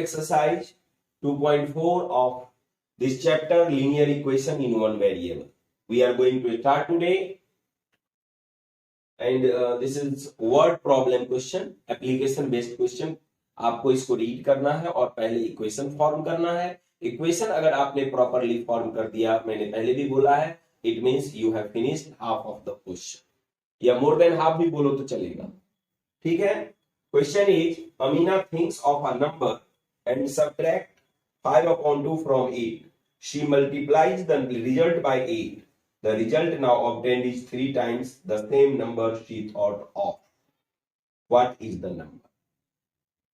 exercise 2.4 of this chapter, linear equation in one variable. We are going to start today, and this is word problem question, application based question. आपको इसको read करना है और पहले equation form करना है. Equation अगर आपने प्रॉपरली फॉर्म कर दिया, मैंने पहले भी बोला है, it means you have finished half of the question, या मोर देन हाफ भी बोलो तो चलेगा. ठीक है. Question is, Amina thinks of a number and subtract 5/2 from it. She multiplies the result by 8. The result now obtained is 3 times the same number she thought of. What is the number?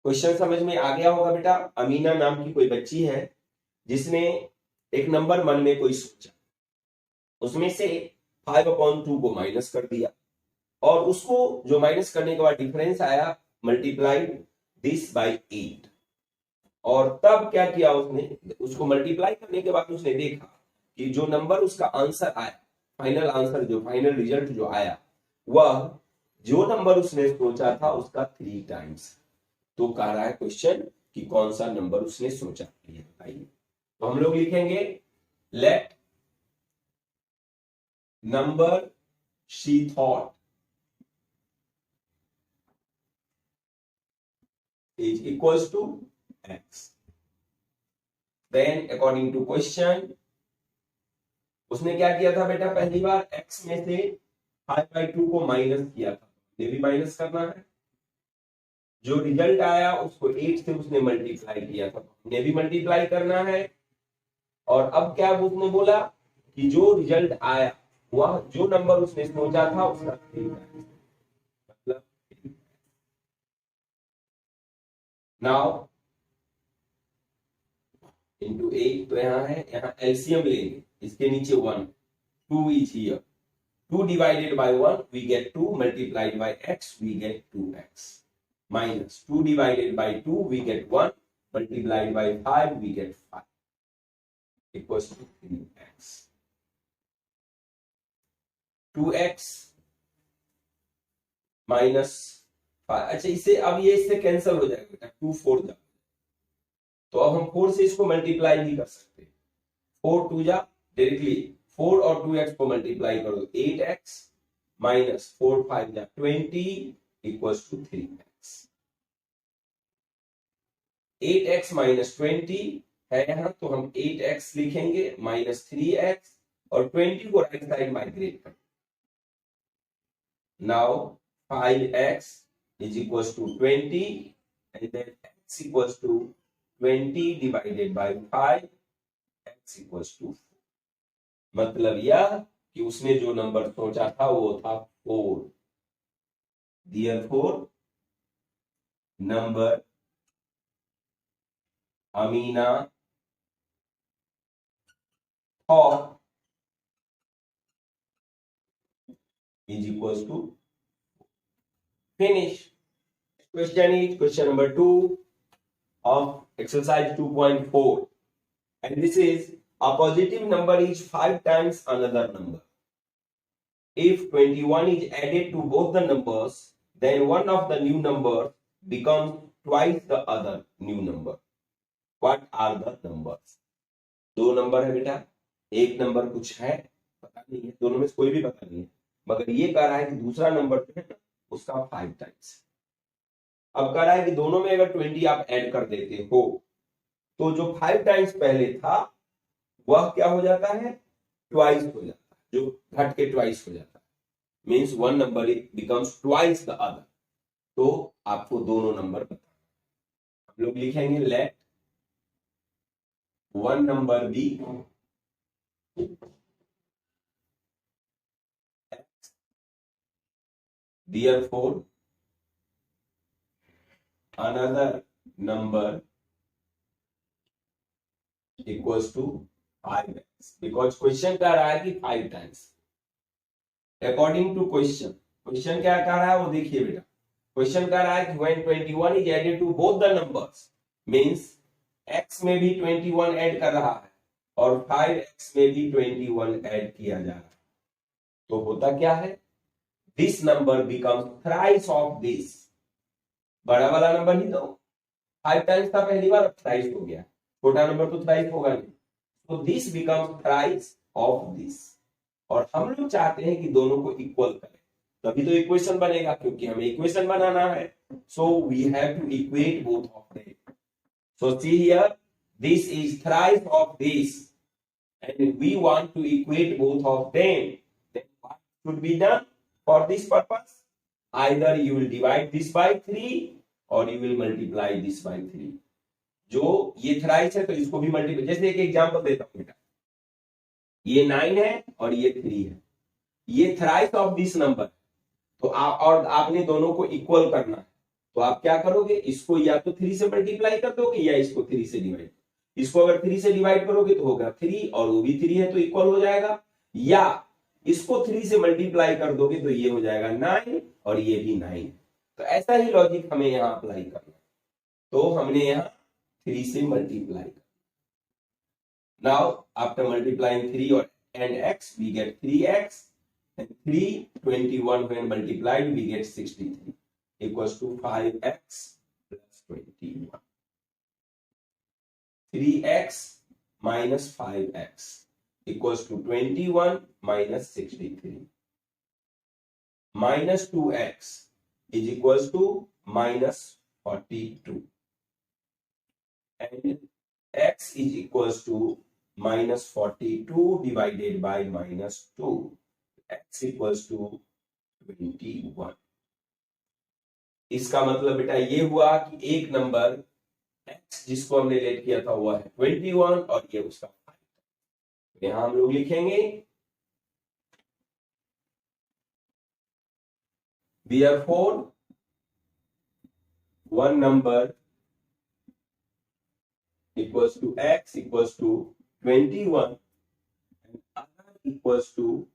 Question समझ में आ गया होगा बेटा. अमीना नाम की कोई बच्ची है जिसने एक नंबर मन में कोई सोचा, उसमें से 5/2 को माइनस कर दिया, और उसको जो माइनस करने के बाद डिफरेंस आया, मल्टीप्लाइड दिस बाय 8. और तब क्या किया उसने, उसको मल्टीप्लाई करने के बाद उसने देखा कि जो नंबर उसका आंसर आया, फाइनल आंसर, जो फाइनल रिजल्ट जो आया, वह जो नंबर उसने सोचा था उसका 3 टाइम्स. तो कह रहा है क्वेश्चन कि कौन सा नंबर उसने सोचा. ये बताइए. तो हम लोग लिखेंगे, let number she thought is equals to x. Then according to question, उसने क्या किया था बेटा, पहली बार x में से 5/2 को माइनस किया था, ये भी माइनस करना है. जो रिजल्ट आया उसको 8 से उसने मल्टीप्लाई किया था, हमने भी मल्टीप्लाई करना है. और अब क्या उसने बोला कि जो रिजल्ट आया वह जो नंबर उसने सोचा था उसका 3 टाइम्स, मतलब नाउ इंटू 8. तो यहाँ है, यहाँ एलसीएम लेंगे, इसके नीचे 1, 2 is here. 2 divided by 1 we get 2, multiplied by x we get 2x, minus 2 divided by 2 we get 1, multiplied by 5 we get 5, equals to 3x. 2x minus 5. अच्छा, इसे अब ये इससे कैंसिल हो जाएगा बेटा, 2 4 जा, तो अब हम 4 से इसको मल्टीप्लाई भी कर सकते हैं. 4 2 जा, डायरेक्टली 4 और 2x को मल्टीप्लाई कर दो, 8x माइनस 4 5 जा 20 equals to 3x. 8x minus 20 है यहाँ, तो हम 8x लिखेंगे माइनस 3x, और 20 को राइट साइड माइग्रेट कर. Now 5x is equals to 20 and then x equals to 20 divided by 5, x equals to 4. मतलब यह कि उसने जो नंबर सोचा था वो था 4. Therefore, number Amina thought is equals to 4. Finish. Question is question number 2 of exercise 2.4, and this is, a positive number is 5 times another number. If 21 is added to both the numbers, then one of the new numbers becomes twice the other new number. What are the numbers? दो number है बेटा, एक number कुछ है पता नहीं है, दोनों में से कोई भी पता नहीं है, मगर ये कह रहा है कि दूसरा नंबर जो है ना उसका 5 टाइम्स. अब कह रहा है कि दोनों में अगर 20 आप ऐड कर देते हो तो जो 5 टाइम्स पहले था वह क्या हो जाता है, ट्वाइस हो जाता है, जो घट के ट्वाइस हो जाता है, means one number becomes twice the other. तो आपको दोनों नंबर बताना. हम लोग लिखेंगे, let one number be therefore another number equals to 5x, because question कह रहा है कि 5 times. According to question, question क्या कह रहा है वो देखिए बेटा. क्वेश्चन कह रहा है कि when 21 is added to both the numbers, means x में भी 21 ऐड कर रहा है और 5x में भी 21 ऐड किया जा रहा है, तो होता क्या है, this number becomes thrice of this. बड़ा वाला नंबर ही दो, 5 टाइम्स था पहली बार, अब थ्राइस हो गया, छोटा नंबर तो थ्राइस होगा नहीं, तो this becomes thrice of this. और हम लोग चाहते हैं कि दोनों को इक्वल करें, तभी तो इक्वेशन बनेगा, क्योंकि हमें इक्वेशन बनाना है। So we have to equate both of them. So see here, this is thrice of this and we want to equate both of them, then what should be done for this purpose? Either you will divide this by 3 or you will multiply this by 3. जो ये thrice है तो इसको भी multiply, जैसे एक example देता हूं बेटा, ये 9 है और ये 3 है, ये थ्राइस ऑफ दिस नंबर, तो आप और आपने दोनों को इक्वल करना है, तो आप क्या करोगे, इसको या तो 3 से मल्टीप्लाई कर दोगे या इसको 3 से डिवाइड। इसको अगर 3 से डिवाइड करोगे तो होगा 3 और वो भी 3 है तो इक्वल हो जाएगा, या इसको 3 से मल्टीप्लाई कर दोगे तो ये हो जाएगा 9 और ये भी 9। तो ऐसा ही लॉजिक हमें यहां अप्लाई करना है, तो हमने यहां 3 से मल्टीप्लाई कर, नाउ आफ्टर मल्टीप्लाइंग 3 और and x we get 3x and 321 when multiplied we get 63 equals to 5x plus 21. 3x minus 5x equals to 21 minus 63. Minus 2x is equals to minus 42. And x is equals to minus 42 divided by minus 2. x equals to 21. इसका मतलब बेटा ये हुआ कि एक number x जिसको हमने let किया था वो है 21 और ये उसका 5। तो यहां हम लोग लिखेंगे therefore one number equals to x equals to 21 and other equals to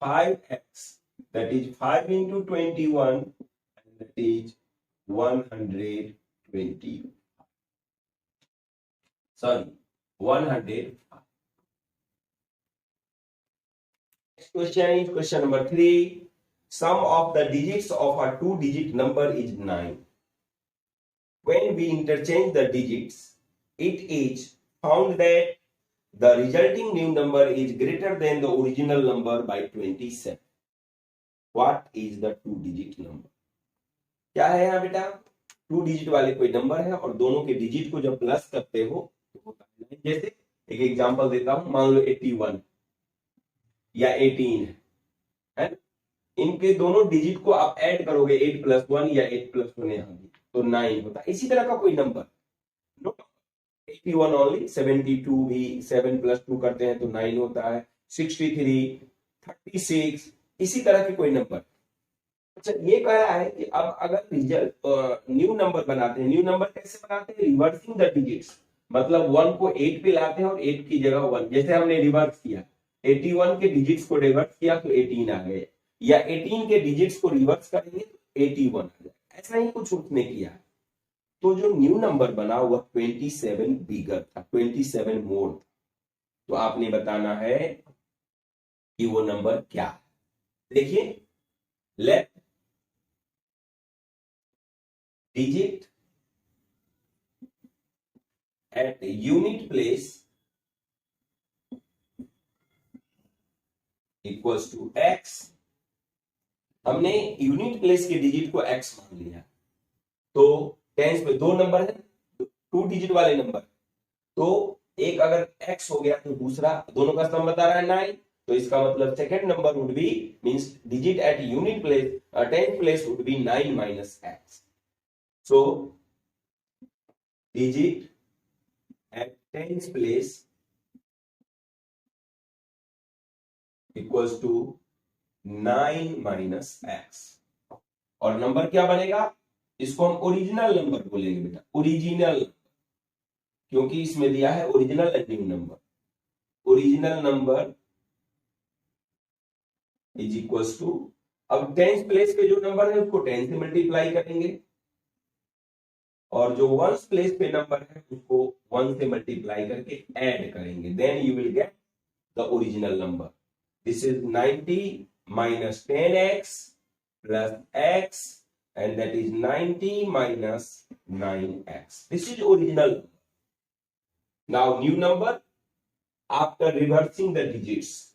5x, that is 5 into 21 and that is 120. Sorry, 105. Next question is question number 3. Sum of the digits of a 2-digit number is 9. When we interchange the digits, it is found that the resulting new number is greater than the original number by 27. What is the 2-digit number? क्या है यहाँ बेटा, 2 digit वाले कोई number है और दोनों के डिजिट को जब प्लस करते हो तो होता है, जैसे एक एग्जांपल देता हूं, मान लो 81 या 18 है ना, इनके दोनों डिजिट को आप ऐड करोगे 8 + 1 या 8 + 1 यहां भी तो 9 होता है। इसी तरह का कोई नंबर, नो 81 ओनली, 72 भी 7 + 2 करते हैं तो 9 होता है, 63, 36, इसी तरह के कोई नंबर। अच्छा, ये कह रहा है कि अब अगर रिजल्ट न्यू नंबर बनाते हैं, न्यू नंबर कैसे बनाते हैं, रिवर्सिंग द डिजिट्स, मतलब 1 को 8 पे लाते हैं और 8 की जगह 1, जैसे हमने रिवर्स किया, 81 के डिजिट्स को रिवर्स किया तो 18 आ गए, या 18 के डिजिट्स को रिवर्स करेंगे तो 81 आ जाए, ऐसा ही कुछ उसने किया। तो जो न्यू नंबर बना वह 27 बिगर था, 27 मोर था। तो आपने बताना है कि वो नंबर क्या है। देखिए, let digit at unit place equals to x। हमने यूनिट प्लेस के डिजिट को x मान लिया, तो टेंस में 2 नंबर है, 2 डिजिट वाले नंबर, तो एक अगर x हो गया तो दूसरा, दोनों का सम बता रहा है 9, तो इसका मतलब second number would be means digit at unit place tens place would be 9 minus x। So, digit at tens place equals to 9 minus x। और नंबर क्या बनेगा, इसको हम ओरिजिनल नंबर बोलेंगे बेटा, ओरिजिनल, क्योंकि इसमें दिया है original and new number. Original number is equals to, अब टेंस प्लेस पे जो नंबर है उसको 10 से मल्टीप्लाई करेंगे और जो वंस प्लेस पे नंबर है उसको 1 से मल्टीप्लाई करके ऐड करेंगे, then you will get the original number. This is 90 minus 10x plus x and that is 90 minus 9x. This is original. Now new number after reversing the digits.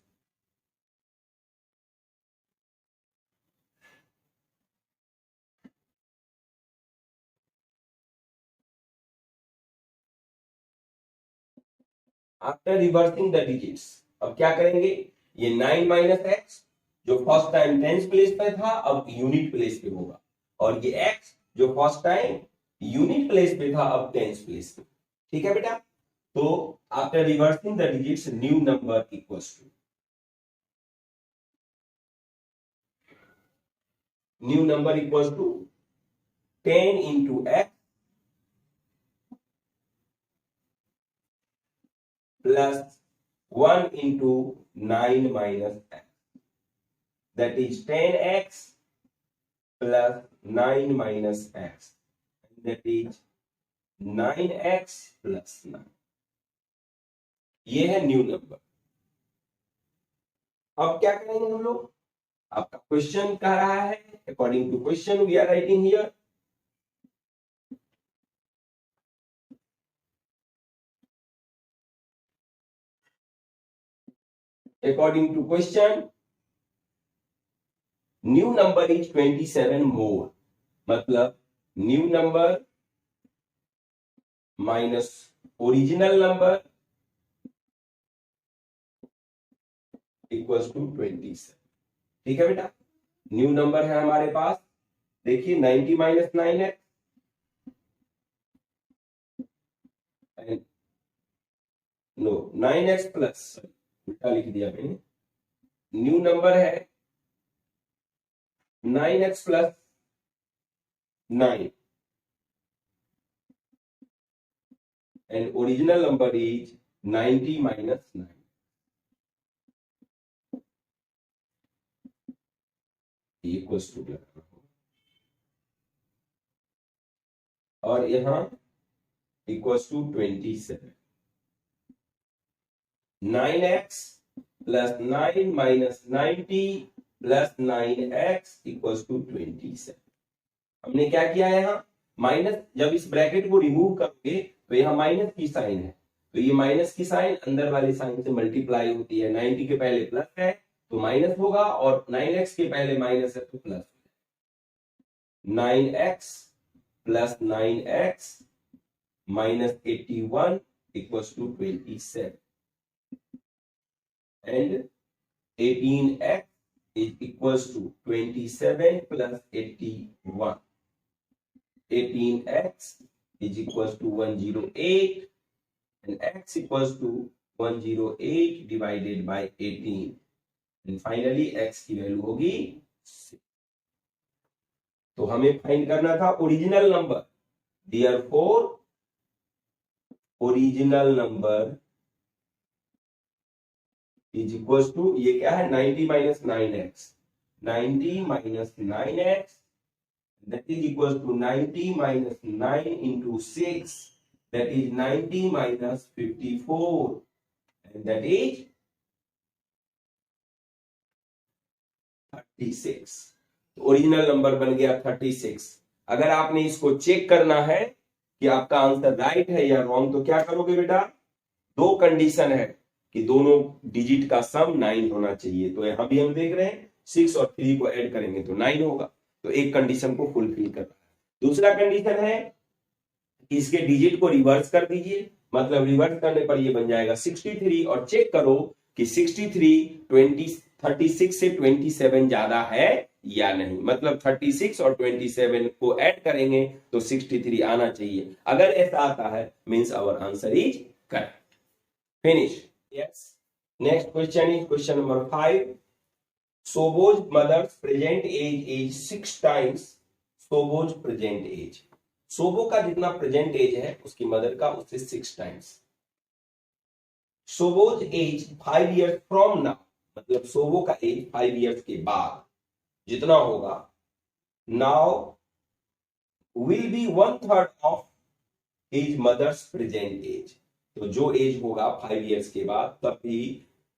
After reversing the digits अब क्या करेंगे, ये 9 minus x जो first time tense place पे था अब unit place पे होगा, और ये एक्स जो फर्स्ट टाइम यूनिट प्लेस पे था अब टेंस प्लेस पे। ठीक है बेटा, तो after reversing the digits new number equals to, new number equals to 10 into x plus 1 into 9 minus x, that is 10x plus 9 minus x, that is 9x plus 9। ये है न्यू नंबर। अब क्या करेंगे हम लोग, आपका क्वेश्चन कह रहा है according to question we are writing here, according to question new number is 27 more, मतलब new number minus original number equals to 27। ठीक है बेटा, न्यू नंबर है हमारे पास, देखिए 90 माइनस 9 है, नो 9x प्लस, उल्टा लिख दिया मैंने, न्यू नंबर है 9x plus 9 and original number is 90 minus 9। Equals to, और यहां equals to 27। 9x plus 9 minus 90 plus 9x equals to 27। हमने क्या किया है, यहाँ माइनस, जब इस ब्रैकेट को रिमूव करोगे तो यहाँ माइनस की साइन है, तो ये माइनस की साइन अंदर वाले साइन से मल्टीप्लाई होती है, 90 के पहले प्लस है तो माइनस होगा, और 9x के पहले माइनस है तो plus. 9x plus 9x minus 81 equals to 27 and 18x is equals to 27 plus 81. 18x is equals to 108 and x equals to 108 divided by 18 and finally x की वैल्यू होगी 6। तो हमें फाइंड करना था original number, therefore original number is equals to, ये क्या है 90 minus 9x, 90 minus 9x that is equals to 90 minus 9 into 6, that is 90 minus 54 and that is 36। Original number बन गया 36। अगर आपने इसको चेक करना है कि आपका आंसर राइट है या रॉन्ग, तो क्या करोगे बेटा, दो कंडीशन है कि दोनों डिजिट का सम 9 होना चाहिए, तो यहां भी हम देख रहे हैं 6 और 3 को ऐड करेंगे तो 9 होगा, तो एक कंडीशन को फुलफिल करना है। दूसरा कंडीशन है कि इसके डिजिट को रिवर्स कर दीजिए, मतलब रिवर्स करने पर ये बन जाएगा 63, और चेक करो कि 63 36 से 27 ज्यादा है या नहीं, मतलब 36 और 27 को ऐड करेंगे तो 63 आना चाहिए। अगर ऐसा आता है means our answer is correct. Finish. Yes. Next question is question number 5. Sobo's mother's present age is 6 times Sobo's present age. सोबो का जितना प्रेजेंट एज है उसकी मदर का उससे 6 times. Sobo's age 5 years from now, मतलब सोबो का एज 5 years के बाद जितना होगा, now will be 1/3 of his mother's present age. तो जो एज होगा 5 years के बाद, तब भी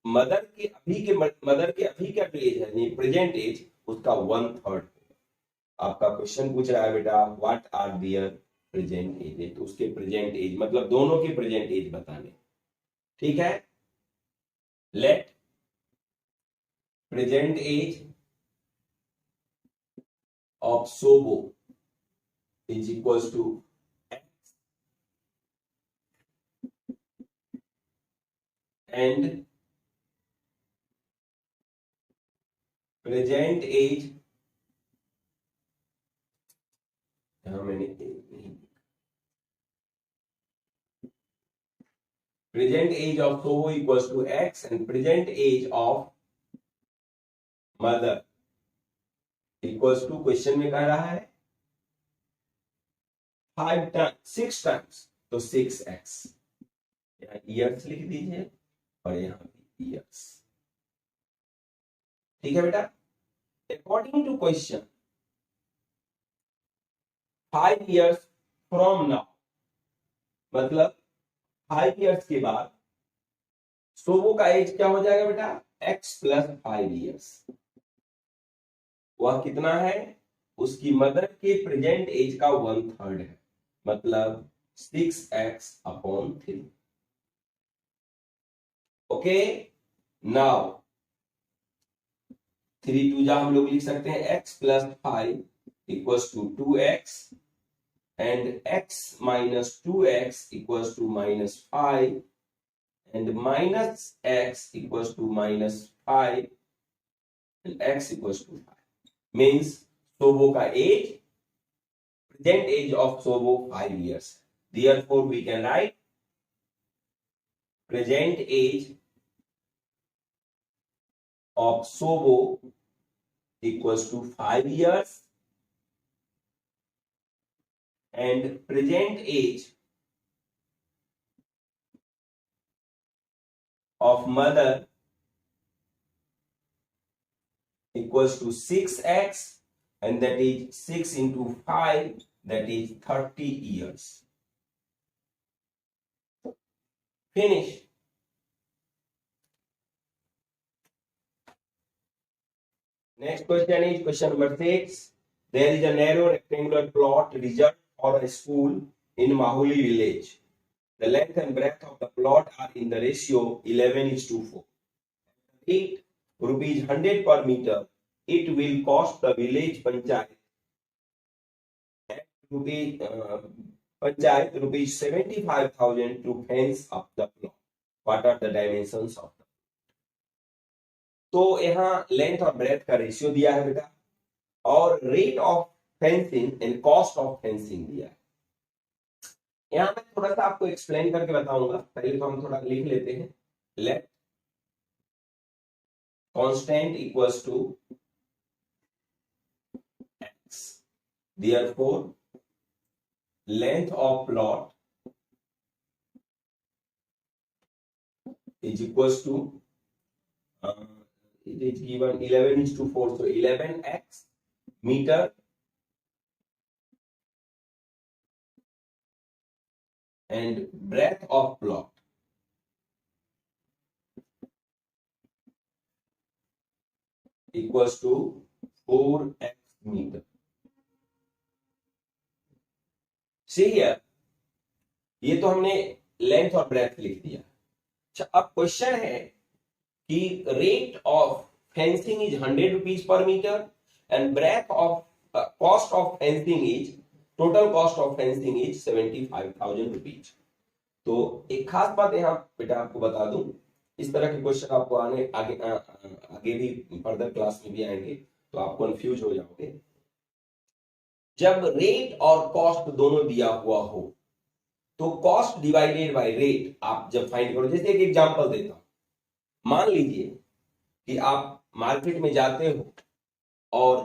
मदर के अभी का जो एज है प्रेजेंट एज उसका 1/3 होगा। आपका क्वेश्चन पूछ रहा है बेटा what are their present age, तो उसके प्रेजेंट एज मतलब दोनों के प्रेजेंट एज बताने। ठीक है, let present age of Sobo is equals to and present age, मैंने present age of Soho equals to x and present age of mother equals to, question में कह रहा है 5 टाइम्स 6 टाइम्स, तो 6x, यहाँ ईयर्स लिख दीजिए और यहाँ भी ईयर्स। ठीक है बेटा, according to question 5 years from now, मतलब 5 years के बाद सोबो का एज क्या हो जाएगा बेटा, x प्लस 5 years। वह कितना है, उसकी मदर के प्रेजेंट एज का 1/3 है, मतलब 6x अपॉन 3। ओके, नाउ 3 2 जा हम लोग लिख सकते हैं x plus 5 equals to 2x and x minus 2x equals to minus 5 and minus x equals to minus 5 and x equals to 5 means Sobo ka age, present age of Sobo 5 years. Therefore we can write present age of Sobo equals to 5 years and present age of mother equals to 6x and that is 6 into 5, that is 30 years. Finish. Next question is question number 6. There is a narrow rectangular plot reserved for a school in Mahuli village. The length and breadth of the plot are in the ratio 11:4. At rupees 100 per meter, it will cost the village panchayat rupees 75,000 to fence up the plot. What are the dimensions of the? तो यहाँ length और breath का ratio दिया है बेटा, और rate of fencing and cost of fencing दिया है। यहाँ मैं थोड़ा सा आपको एक्सप्लेन करके बताऊंगा, पहले तो हम थोड़ा लिख लेते हैं। Let constant equals to x, therefore length of plot is equals to it is given 11:4, so 11x meter and breadth of plot equals to 4x meter. See here, ये तो हमने लेंथ और ब्रेथ लिख दिया। अच्छा, अब क्वेश्चन है कि rate of fencing is 100 rupees पर metre and breadth of cost of fencing is, total cost of fencing is 75,000 rupees. तो एक खास बात यहाँ बेटा आपको बता दूं, इस तरह के क्वेश्चन आपको आगे भी फर्दर क्लास में भी आएंगे, तो आप कंफ्यूज हो जाओगे। जब रेट और कॉस्ट दोनों दिया हुआ हो तो कॉस्ट डिवाइडेड बाय रेट आप जब फाइंड करो, जैसे एक एग्जांपल देता हूं, मान लीजिए कि आप मार्केट में जाते हो और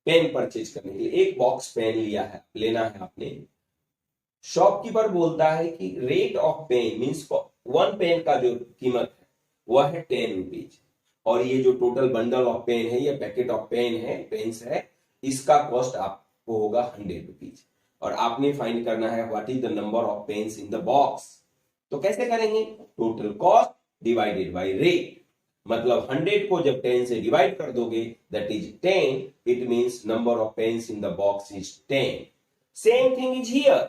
पेन परचेज करने के लिए एक बॉक्स पेन लेना है आपने। शॉपकीपर बोलता है कि rate of pen means 1 pen का जो कीमत है वह है 10 रुपीज, और ये जो टोटल बंडल ऑफ पेन है, ये पैकेट ऑफ पेन है, पेन्स है, इसका कॉस्ट आपको होगा 100 रुपीज, और आपने फाइंड करना है what is the number of pens in the box. तो कैसे करेंगे, total cost divided by rate, मतलब 100 को जब 10 से डिवाइड कर दोगे that is 10, it means number of pens in the box is 10. Same thing is here.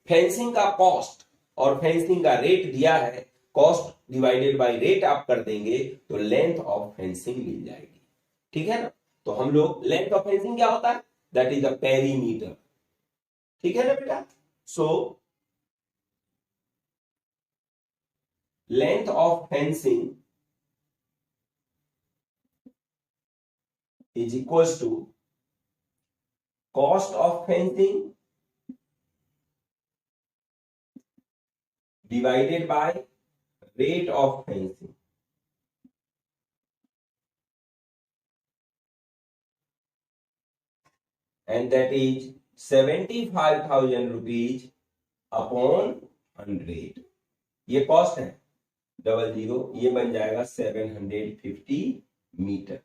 Fencing का कॉस्ट और फेंसिंग का रेट दिया है, कॉस्ट डिवाइडेड बाय रेट आप कर देंगे तो लेंथ ऑफ फेंसिंग मिल जाएगी. ठीक है ना. तो हम लोग लेंथ ऑफ फेंसिंग क्या होता है, दैट इज द पेरीमीटर. ठीक है ना बेटा. So length of fencing is equals to cost of fencing divided by rate of fencing. And that is 75,000 rupees upon 100. ये कॉस्ट है 00, ये बन जाएगा 750 मीटर.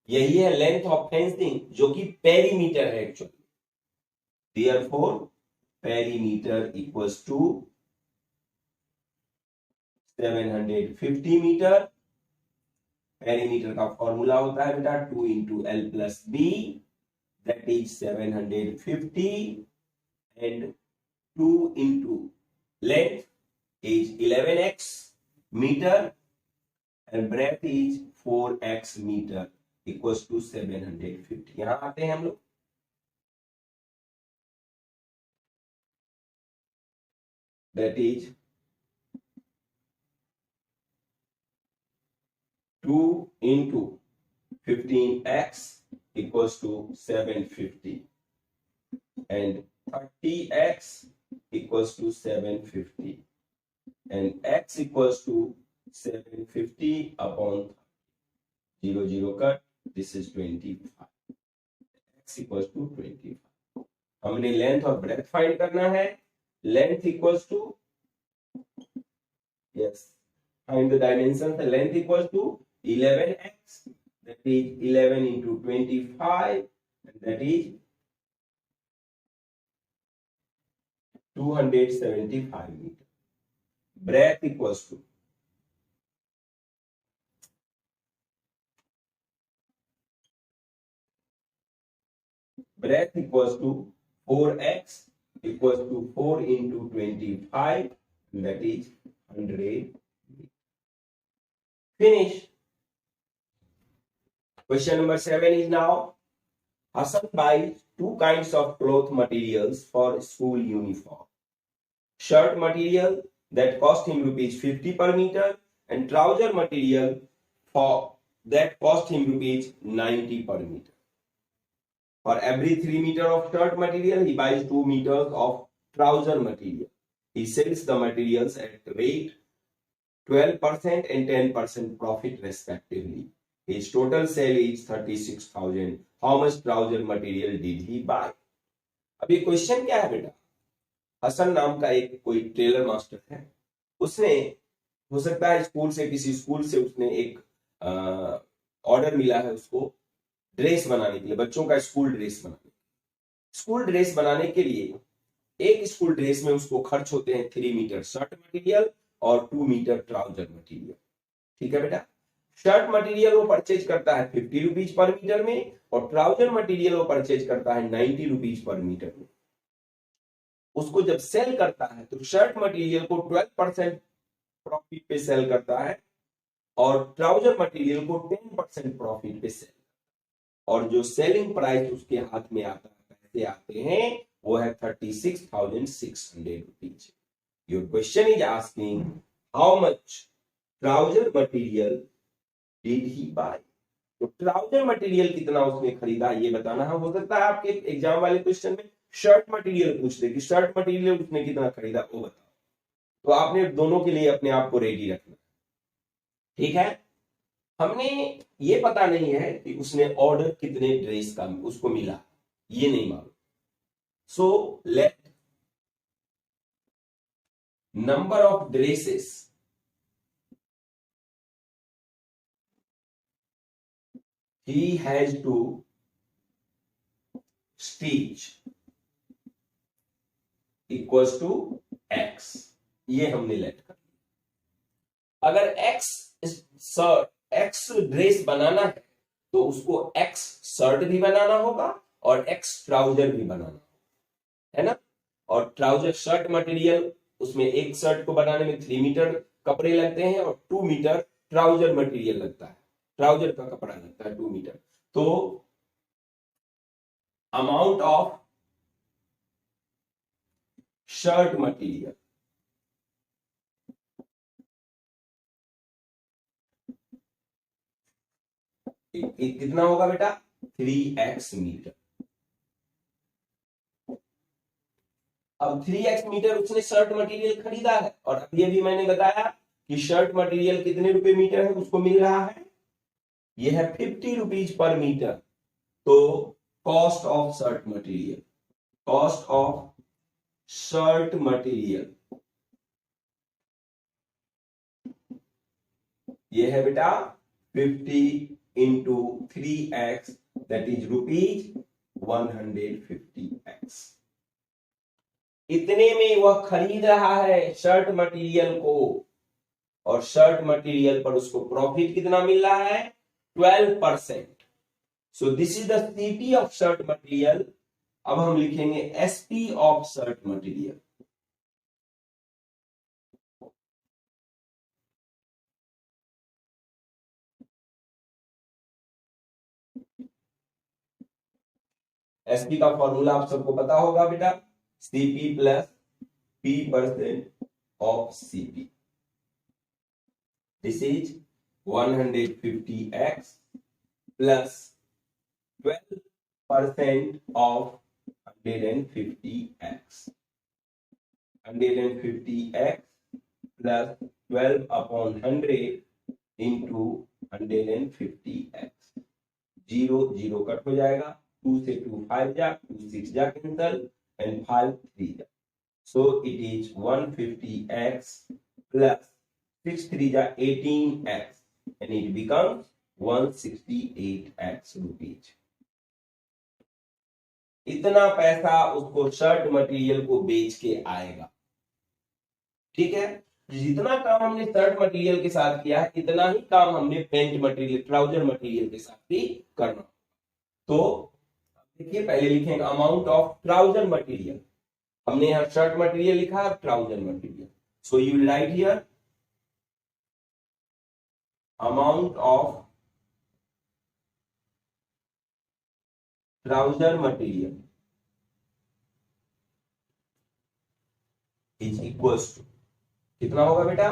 यही है लेंथ ऑफ फेंसिंग जो कि पेरीमीटर है actually. Therefore perimeter equals to 750 metre. Perimeter का फॉर्मूला होता है बेटा 2 into L plus B, that is 750, and 2 into length is 11x meter and breadth is 4x meter equals to 750. यहां आते हैं हम लोग. That is 2 into 15x equals to 750 and 30x equals to 750 and x equals to 750 upon 0 cut. This is 25. x equals to 25. हमने length और breath find करना है. Length equals to, yes, find the dimensions. The length equals to 11x, that is 11 into 25, and that is 275 meter. Breadth equals to, breadth equals to 4x equals to 4 into 25, and that is 100. Finish. Question number 7 is now, Hassan buys two kinds of cloth materials for school uniform. Shirt material that cost him rupees 50 per meter and trouser material for that cost him rupees 90 per meter. For every 3 meter of shirt material, he buys 2 meters of trouser material. He sells the materials at rate 12% and 10% profit respectively. His total sale is 36,000. How much trouser material did he buy? अभी question क्या है बेटा, हसन नाम का एक कोई tailor master है, उसने हो सकता है स्कूल से, किसी स्कूल से उसने एक ऑर्डर मिला है उसको ड्रेस बनाने के लिए, बच्चों का स्कूल ड्रेस बनाने. स्कूल ड्रेस बनाने के लिए एक स्कूल ड्रेस में उसको खर्च होते हैं 3 मीटर शर्ट मटेरियल और 2 मीटर ट्राउजर मटेरियल. ठीक है बेटा. शर्ट मटेरियल वो परचेज करता है 50 रुपीज पर मीटर में और ट्राउजर मटेरियल वो परचेज करता है 90 रुपीज पर मीटर में. उसको जब सेल करता है तो शर्ट मटेरियल को 12% प्रॉफिट पे सेल करता है और ट्राउजर मटेरियल को 10% प्रॉफिट पे सेल. और जो सेलिंग प्राइस उसके हाथ में आता है, पैसे आते हैं, वो है 36,600 rupees. Your question is asking how much trouser material did he buy. तो ट्राउजर मटेरियल कितना उसने खरीदा ये बताना है. हो सकता है आपके एग्जाम वाले क्वेश्चन में शर्ट मटेरियल पूछ दे कि शर्ट मटेरियल उसने कितना खरीदा वो बताओ. तो आपने दोनों के लिए अपने आप को रेडी रखना. ठीक है. हमने ये पता नहीं है कि उसने ऑर्डर कितने ड्रेस का उसको मिला, ये नहीं मालूम. So let number of dresses he has to stitch equals to x. ये हमने लेट कर. अगर एक्स ड्रेस बनाना है तो उसको एक्स शर्ट भी बनाना होगा और एक्स ट्राउजर भी बनाना है ना। और ट्राउजर शर्ट मटेरियल, उसमें एक शर्ट को बनाने में 3 मीटर कपड़े लगते हैं और 2 मीटर ट्राउजर मटेरियल लगता है, ट्राउजर का कपड़ा लगता है 2 मीटर। तो अमाउंट ऑफ शर्ट मटेरियल कितना होगा बेटा, 3x मीटर। अब 3x मीटर उसने शर्ट मटेरियल खरीदा है और अब ये भी मैंने बताया कि शर्ट मटेरियल कितने रुपए मीटर है उसको मिल रहा है, ये है 50 रुपीज पर मीटर। तो cost of shirt material, cost of shirt material ये है बेटा 50 into 3x that is rupees 150x। इतने में वह खरीद रहा है शर्ट मटेरियल को और शर्ट मटेरियल पर उसको प्रॉफिट कितना मिल रहा है, 12%। So this is the CP of shirt material. अब हम लिखेंगे SP of shirt material. SP का फॉर्मूला आप सबको पता होगा बेटा, CP plus p% of CP. This is 150x plus 12% of 150x। 150x plus 12 upon 100 into 150x। 0 0 cut हो जाएगा, 2 से 2 5 जा, 2 6 जा कैंसल and 5 3 जा। So it is 150x plus 6 3 जा 18x and it becomes 168x rupees। इतना पैसा उसको शर्ट मटेरियल को बेच के आएगा। ठीक है, जितना काम हमने शर्ट मटेरियल के साथ किया है इतना ही काम हमने पैंट मटेरियल, ट्राउजर मटेरियल के साथ भी करना। तो देखिए पहले लिखेंगे अमाउंट ऑफ ट्राउजर मटेरियल। हमने यहां शर्ट मटेरियल लिखा है, trouser material. So you will write here amount of trouser material is equals to, कितना होगा बेटा,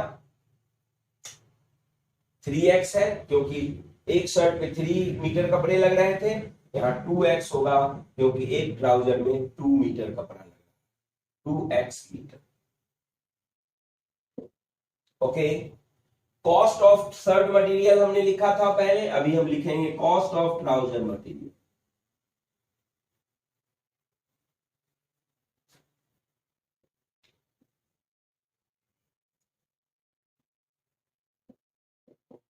3x है क्योंकि एक शर्ट पे 3 मीटर कपड़े लग रहे थे, यहाँ 2x होगा क्योंकि एक ट्राउजर में 2 मीटर कपड़ा लगा, 2x metre. Okay, cost of shirt material हमने लिखा था पहले, अभी हम लिखेंगे कॉस्ट ऑफ ट्राउजर मटेरियल।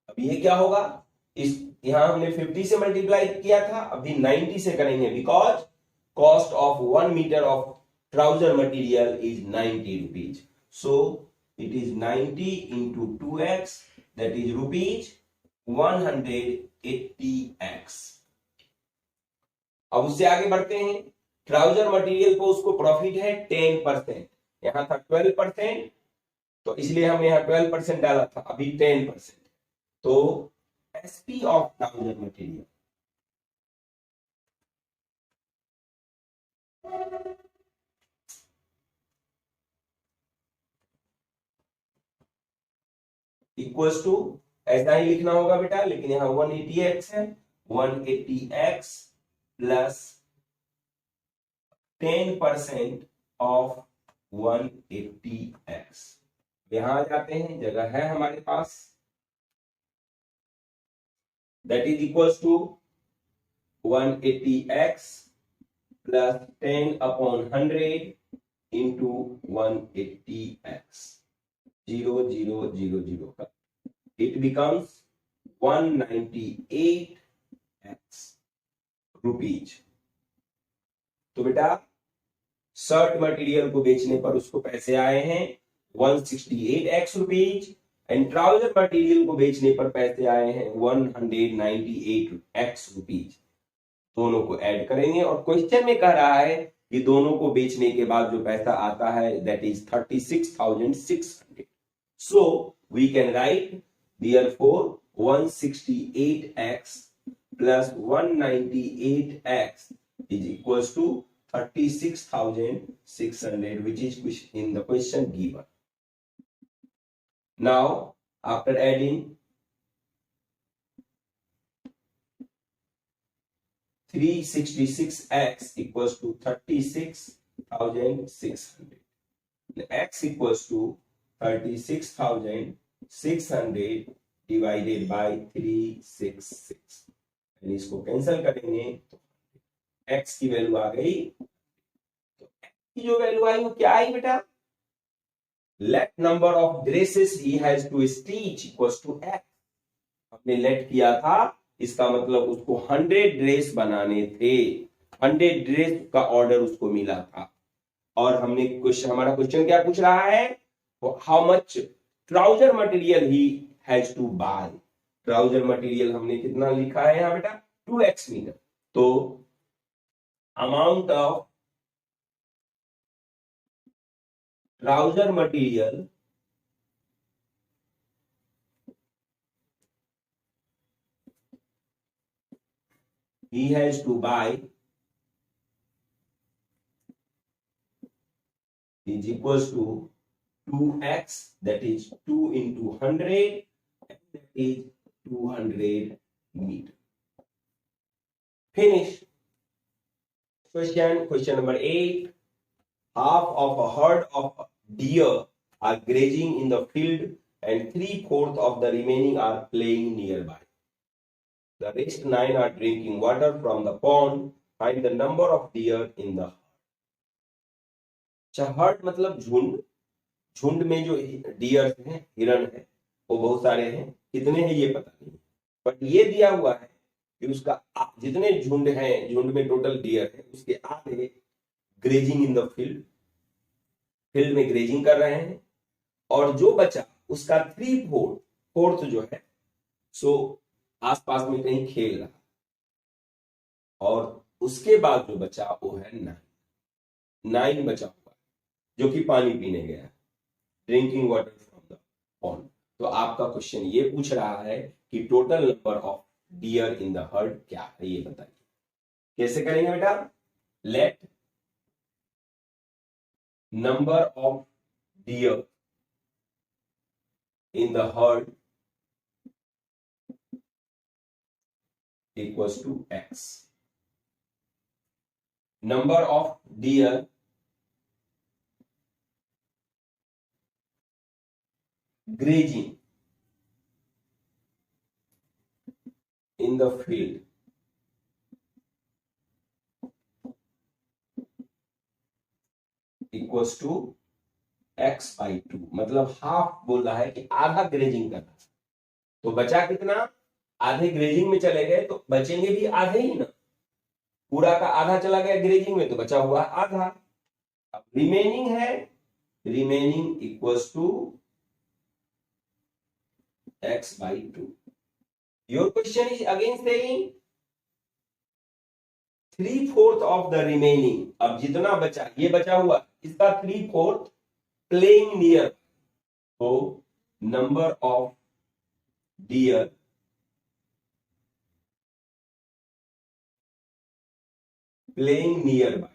अब ये क्या होगा, इस यहां हमने 50 से मल्टीप्लाई किया था, अभी 90 से करेंगे because cost of 1 metre of trouser material is 90 rupees. So it is 90 into 2x that is rupees 180x। अब उससे आगे बढ़ते हैं, ट्राउजर मटेरियल को उसको प्रॉफिट है 10%, यहां था 12%, तो इसलिए हमने यहां 12% डाला था, अभी 10%। तो SP of trouser material equals to, ऐसा ही लिखना होगा बेटा, लेकिन यहां 180x है, 180x प्लस 10% ऑफ 180x। यहां आ जाते हैं, जगह है हमारे पास, that is equals to 180x plus 10 upon 100 into 180x। 0 0 0 0 का it becomes 198x रुपीज। तो बेटा शर्ट मटेरियल को बेचने पर उसको पैसे आए हैं 168x rupees, and trouser material को बेचने पर पैसे आए हैं 198 रुपीज। दोनों को ऐड करेंगे और क्वेश्चन में कह रहा है कि दोनों को बेचने के बाद जो पैसा आता है that is 36,600। So we can write therefore 168x plus 198x is equals to 36,600, which is in the question given. Now after adding 366x equals to 36,600. X equals to 36,600 divided by 366. इसको कैंसिल करेंगे तो x की value आ गई। तो x की जो value आई वो क्या आई बेटा? Let number of dresses he has to stitch equals to x। हमने लेट किया था, इसका मतलब उसको 100 ड्रेस बनाने थे, 100 ड्रेस का ऑर्डर उसको मिला था। और हमने क्वेश्चन, हमारा क्वेश्चन क्या पूछ रहा है? How much trouser material he has to buy. Trouser material हमने कितना लिखा है यहाँ बेटा? 2x metre. तो amount of trouser material he has to buy is equals to 2x, that is 2 into 100, and that is 200 meter. Finish. Question number 8. Half of a herd of deer are grazing in the field and 3/4 of the remaining are playing nearby. The rest 9 are drinking water from the pond. Find the number of deer in the herd. Heard मतलब झुंड। झुंड में जो dear हैं, हिरण है, वो बहुत सारे हैं। कितने हैं ये पता नहीं, बट ये दिया हुआ है कि उसका जितने झुंड हैं, झुंड में टोटल डियर है, उसके आधे grazing in the field, field में ग्रेजिंग कर रहे हैं, और जो बचा उसका 3/4 जो है सो आसपास में कहीं खेल रहा, और उसके बाद जो बचा वो है 9 बचा हुआ जो कि पानी पीने गया, drinking water from the pond. तो आपका क्वेश्चन ये पूछ रहा है कि total number of dear in the heard क्या है, ये बताइए। कैसे करेंगे बेटा? Let number of dear in the heard equals to x. Number of deer grazing in the field equals to x by 2। मतलब हाफ बोल रहा है कि आधा ग्रेजिंग करना, तो बचा कितना? आधे ग्रेजिंग में चले गए तो बचेंगे भी आधे ही ना। पूरा का आधा चला गया ग्रेजिंग में तो बचा हुआ आधा। अब रिमेनिंग है, remaining equals to x by 2। Your question is again saying 3/4 of the remaining. अब जितना बचा, ये बचा हुआ, इसका 3/4 प्लेइंग नियर। तो number of deer playing nearby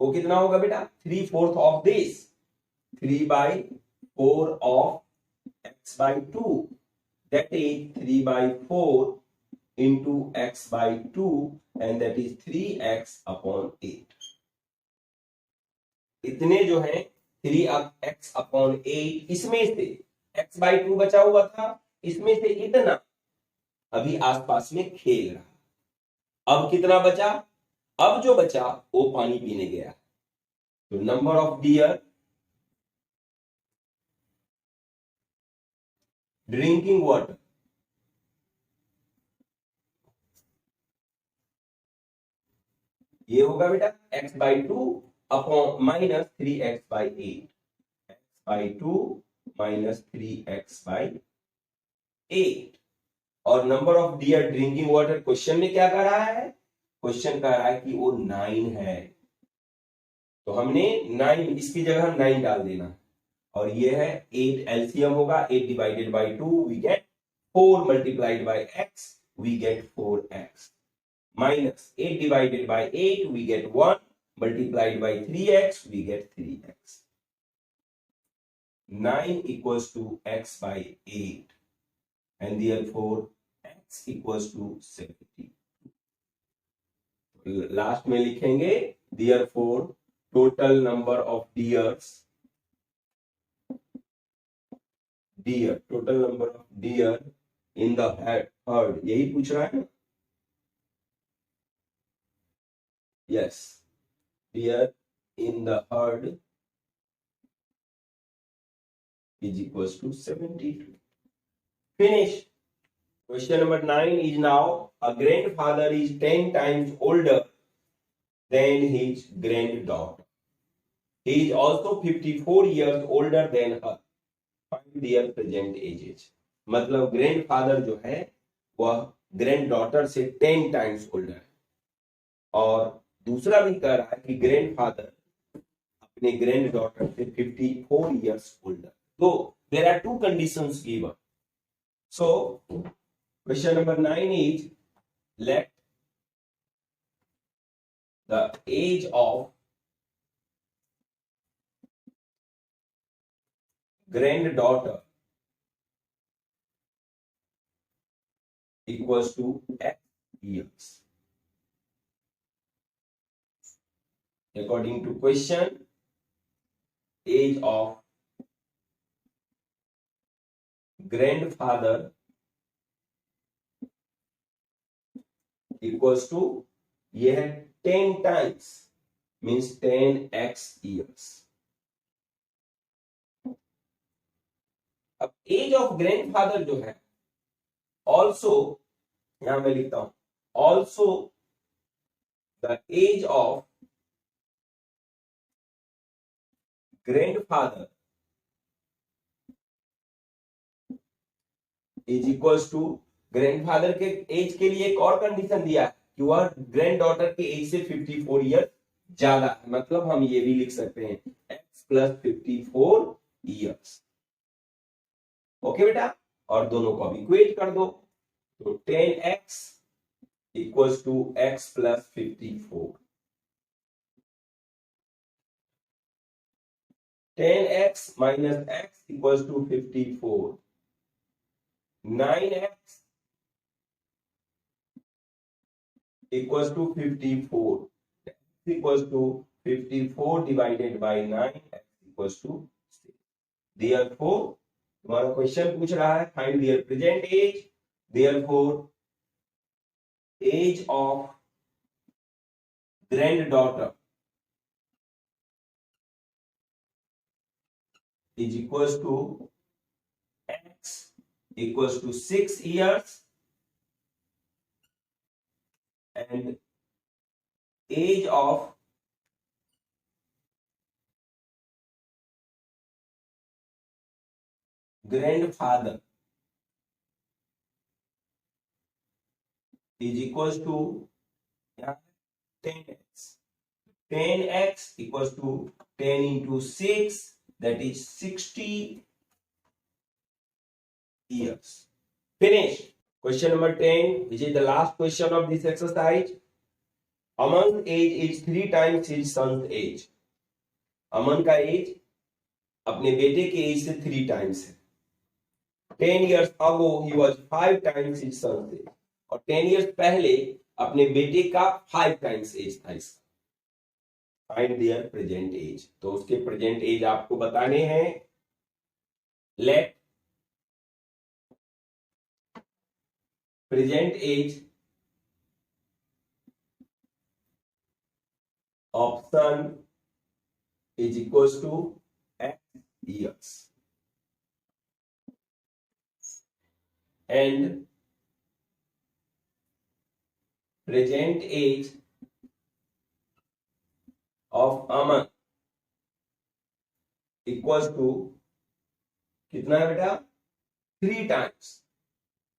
वो कितना होगा बेटा? 3/4 of this, 3/4 of x by 2, that is 3/4 into x by 2, and that is 3x upon 8। इतने जो है 3x upon 8, इसमें से x by 2 बचा हुआ था, इसमें से इतना अभी आसपास में खेल रहा। अब कितना बचा? अब जो बचा वो पानी पीने गया। तो number of dear drinking water ये होगा बेटा x by 2 upon minus 3x by 8 x by 2 minus 3x by 8 और number of dear drinking water question में क्या कर रहा है, क्वेश्चन कह रहा है कि वो 9 है, तो हमने 9 इसकी जगह 9 डाल देना और ये है 8 एलसीएम होगा 8 divided by 2 we get 4 multiplied by x we get 4x minus 8 divided by 8 we get 1 multiplied by 3x we get 3x 9 equals to x by 8 and therefore x equals to 70 last में लिखेंगे therefore total number of total number of deer in the herd यही पूछ रहा है ना, yes deer in the herd is equals to 72. Finish. Question number 9 is now a grandfather is 10 times older than his granddaughter. He is also 54 years older than her. Find their present ages. मतलब grandfather जो है वह granddaughter से 10 times older है और दूसरा भी कह रहा है कि ग्रैंडफादर अपने ग्रैंडडॉटर से 54 years older. So there are two conditions given. So question number 9 is let the age of granddaughter equals to x years. According to question, age of grandfather equals to ये है 10 times means 10x years. अब age of grandfather जो है also यहां मैं लिखता हूं also the age of grandfather is equals to grandfather के एज के लिए एक और कंडीशन दिया है कि वह ग्रैंडडॉटर के एज से 54 ईयर ज्यादा है, मतलब हम ये भी लिख सकते हैं x प्लस 54 ईयर्स. ओके बेटा, और दोनों को अब इक्वेट कर दो तो 10x equals to x plus 54. 10x minus x equals to 54. 9x equals to 54. X equals to 54 divided by 9 x equals to 6. Therefore, तुम्हारा क्वेश्चन पूछ रहा है find their present age. Therefore, age of granddaughter is equals to x equals to 6 years and age of grandfather is equals to 10x. 10x equals to 10 into 6, that is 60 years. Finish. Question number 10, which is the last question of this exercise. Aman's age is 3 times his son's age. अमन का as अपने बेटे के as से 3 times है. 10 years ago he was 5 times his son's age. और 10 years पहले अपने बेटे का 5 टाइम्स एज था इसका. Find their present age. तो उसके प्रेजेंट एज आपको बताने हैं. Let present age of son is equals to x years and present age of Aman equal to कितना है बेटा 3 टाइम्स,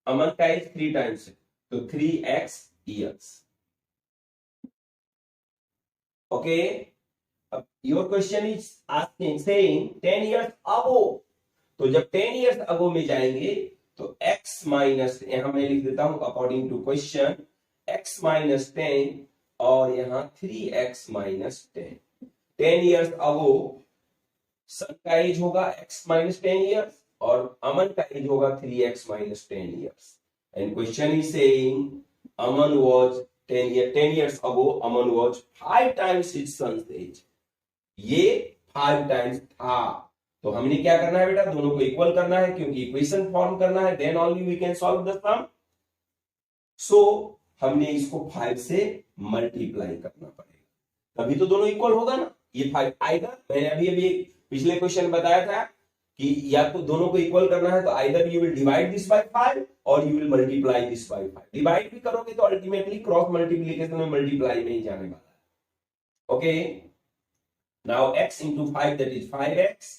अमन का एज 3 टाइम्स है तो 3x years. Okay, your question is asking saying 10 years ago, तो जब 10 years ago में जाएंगे तो x माइनस, यहां मैं लिख देता हूं according to question x minus 10 और यहां 3x माइनस 10. 10 years ago सन का एज होगा x माइनस 10 years और अमन का एज होगा 3x minus 10 years. And question is saying Aman was 10 years ago Aman was 5 times his son's age. ये 5 times था, तो हमने क्या करना है बेटा, दोनों को इक्वल करना है क्योंकि इक्वेशन फॉर्म करना है, then only we can solve the sum. So हमने इसको 5 से मल्टीप्लाई करना पड़ेगा, तभी तो दोनों इक्वल होगा ना. ये 5 आएगा, मैंने अभी पिछले क्वेश्चन बताया था कि या तो दोनों को इक्वल करना है तो either you will divide this by 5 और you will multiply this by 5. Divide भी करोगे तो अल्टीमेटली क्रॉस मल्टीप्लिकेशन में मल्टीप्लाई में ही जाने वाला है. Okay, now x into 5 that is 5x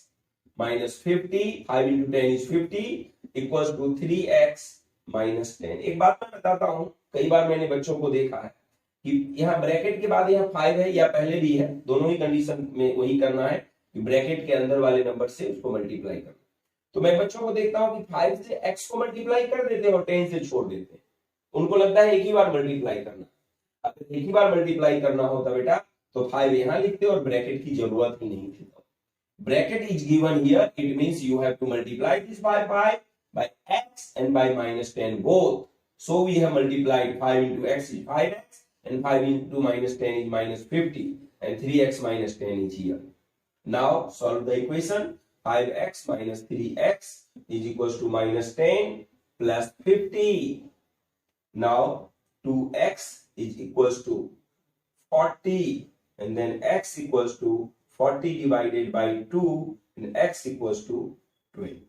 minus 50, 5 into 10 is 50 equals to 3x minus 10. एक बात मैं बताता हूं, कई बार मैंने बच्चों को देखा है कि यहाँ ब्रैकेट के बाद यहाँ 5 है या पहले भी है, दोनों ही कंडीशन में वही करना है कि ब्रैकेट के अंदर वाले नंबर से उसको मल्टीप्लाई करना. तो मैं बच्चों को देखता हूं कि 5 से x को मल्टीप्लाई कर देते हैं और 10 से छोड़ देते हैं. उनको लगता है एक ही बार मल्टीप्लाई करना. अगर एक ही बार मल्टीप्लाई करना होता बेटा तो 5 यहां लिखते और ब्रैकेट की जरूरत ही नहीं थी. Bracket is given here, it means you have to multiply this by 5 by x and by minus 10 both. So we have multiplied 5 into x is 5x and 5 into minus 10 is minus 50 and 3x minus 10 is here. Now solve the equation. 5x minus 3x is equals to minus 10 plus 50. Now 2x is equals to 40 and then x equals to 40 divided by 2 and x equals to 20.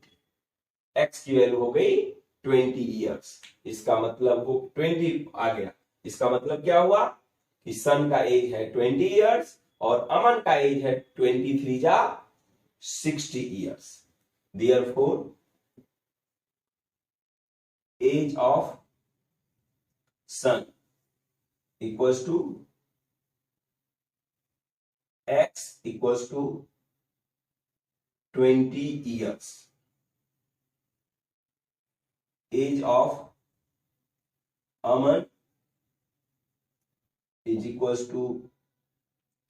x की value हो गई 20 years. इसका मतलब वो 20 आ गया. इसका मतलब क्या हुआ कि सन का एज है 20 years और अमन का एज है 23 जा 60 years. Therefore age of son equals to x equals to 20 years. Age of Aman is equals to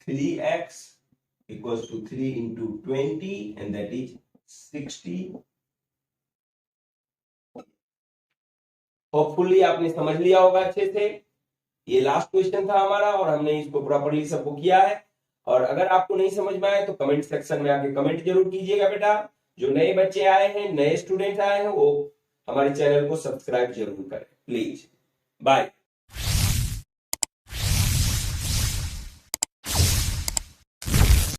3x equals to 3 into 20 and that is 60. Hopefully आपने समझ लिया होगा अच्छे से. ये लास्ट क्वेश्चन था हमारा और हमने इसको प्रॉपर्ली सबको किया है. और अगर आपको नहीं समझ में आए तो कमेंट सेक्शन में आके कमेंट जरूर कीजिएगा बेटा. जो नए बच्चे आए हैं, नए स्टूडेंट आए हैं, वो हमारे चैनल को सब्सक्राइब जरूर करें प्लीज. बाय.